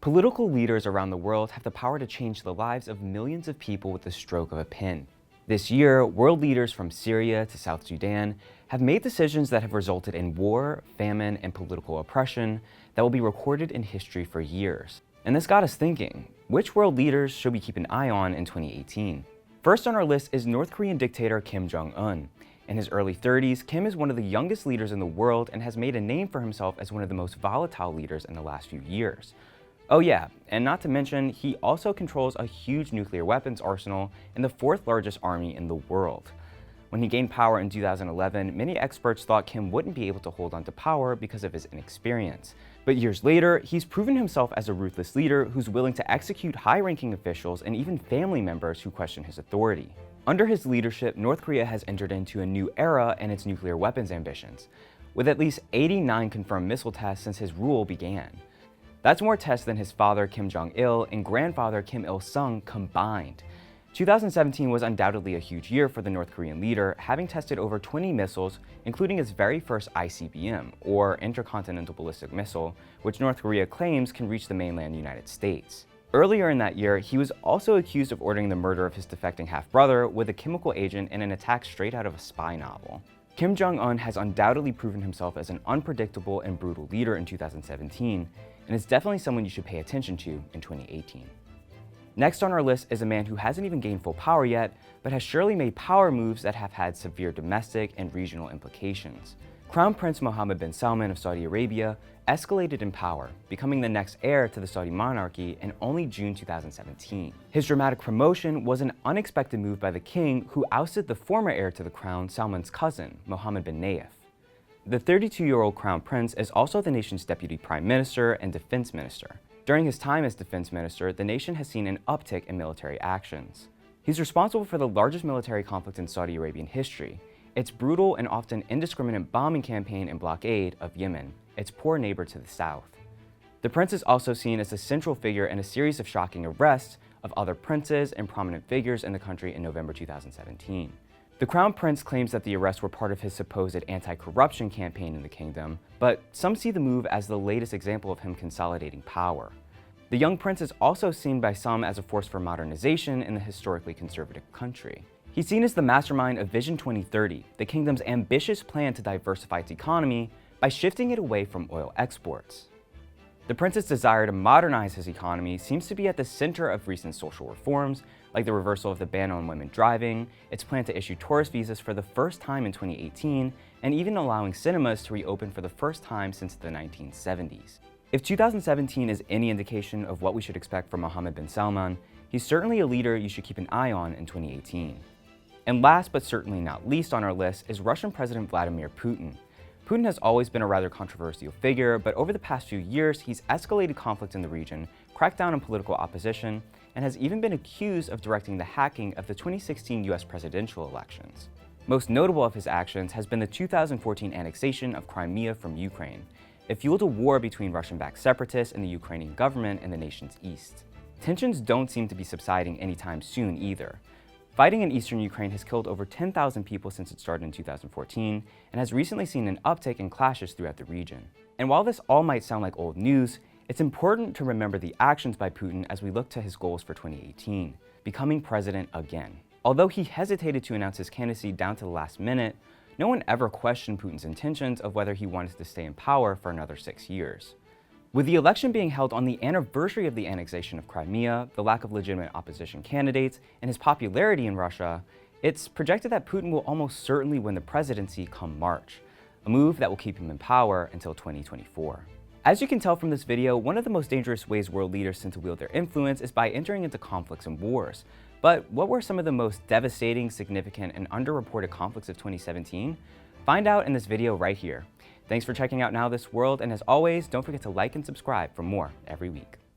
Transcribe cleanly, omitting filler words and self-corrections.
Political leaders around the world have the power to change the lives of millions of people with the stroke of a pen. This year, world leaders from Syria to South Sudan have made decisions that have resulted in war, famine, and political oppression that will be recorded in history for years. And this got us thinking, which world leaders should we keep an eye on in 2018? First on our list is North Korean dictator Kim Jong-un. In his early 30s, Kim is one of the youngest leaders in the world and has made a name for himself as one of the most volatile leaders in the last few years. Oh yeah, and not to mention, he also controls a huge nuclear weapons arsenal and the fourth largest army in the world. When he gained power in 2011, many experts thought Kim wouldn't be able to hold on to power because of his inexperience. But years later, he's proven himself as a ruthless leader who's willing to execute high-ranking officials and even family members who question his authority. Under his leadership, North Korea has entered into a new era in its nuclear weapons ambitions, with at least 89 confirmed missile tests since his rule began. That's more tests than his father Kim Jong-il and grandfather Kim Il-sung combined. 2017 was undoubtedly a huge year for the North Korean leader, having tested over 20 missiles, including its very first ICBM, or Intercontinental Ballistic Missile, which North Korea claims can reach the mainland United States. Earlier in that year, he was also accused of ordering the murder of his defecting half-brother with a chemical agent in an attack straight out of a spy novel. Kim Jong-un has undoubtedly proven himself as an unpredictable and brutal leader in 2017, and is definitely someone you should pay attention to in 2018. Next on our list is a man who hasn't even gained full power yet, but has surely made power moves that have had severe domestic and regional implications. Crown Prince Mohammed bin Salman of Saudi Arabia escalated in power, becoming the next heir to the Saudi monarchy in only June 2017. His dramatic promotion was an unexpected move by the king, who ousted the former heir to the crown, Salman's cousin, Mohammed bin Nayef. The 32-year-old crown prince is also the nation's deputy prime minister and defense minister. During his time as defense minister, the nation has seen an uptick in military actions. He's responsible for the largest military conflict in Saudi Arabian history, its brutal and often indiscriminate bombing campaign and blockade of Yemen, its poor neighbor to the south. The prince is also seen as a central figure in a series of shocking arrests of other princes and prominent figures in the country in November 2017. The Crown Prince claims that the arrests were part of his supposed anti-corruption campaign in the kingdom, but some see the move as the latest example of him consolidating power. The young prince is also seen by some as a force for modernization in the historically conservative country. He's seen as the mastermind of Vision 2030, the kingdom's ambitious plan to diversify its economy by shifting it away from oil exports. The prince's desire to modernize his economy seems to be at the center of recent social reforms, like the reversal of the ban on women driving, its plan to issue tourist visas for the first time in 2018, and even allowing cinemas to reopen for the first time since the 1970s. If 2017 is any indication of what we should expect from Mohammed bin Salman, he's certainly a leader you should keep an eye on in 2018. And last but certainly not least on our list is Russian President Vladimir Putin. Putin has always been a rather controversial figure, but over the past few years, he's escalated conflict in the region, cracked down on political opposition, and has even been accused of directing the hacking of the 2016 US presidential elections. Most notable of his actions has been the 2014 annexation of Crimea from Ukraine. It fueled a war between Russian-backed separatists and the Ukrainian government in the nation's east. Tensions don't seem to be subsiding anytime soon either. Fighting in eastern Ukraine has killed over 10,000 people since it started in 2014, and has recently seen an uptick in clashes throughout the region. And while this all might sound like old news, it's important to remember the actions by Putin as we look to his goals for 2018, becoming president again. Although he hesitated to announce his candidacy down to the last minute, no one ever questioned Putin's intentions of whether he wanted to stay in power for another 6 years. With the election being held on the anniversary of the annexation of Crimea, the lack of legitimate opposition candidates, and his popularity in Russia, it's projected that Putin will almost certainly win the presidency come March, a move that will keep him in power until 2024. As you can tell from this video, one of the most dangerous ways world leaders tend to wield their influence is by entering into conflicts and wars. But what were some of the most devastating, significant, and underreported conflicts of 2017? Find out in this video right here. Thanks for checking out Now This World, and as always, don't forget to like and subscribe for more every week.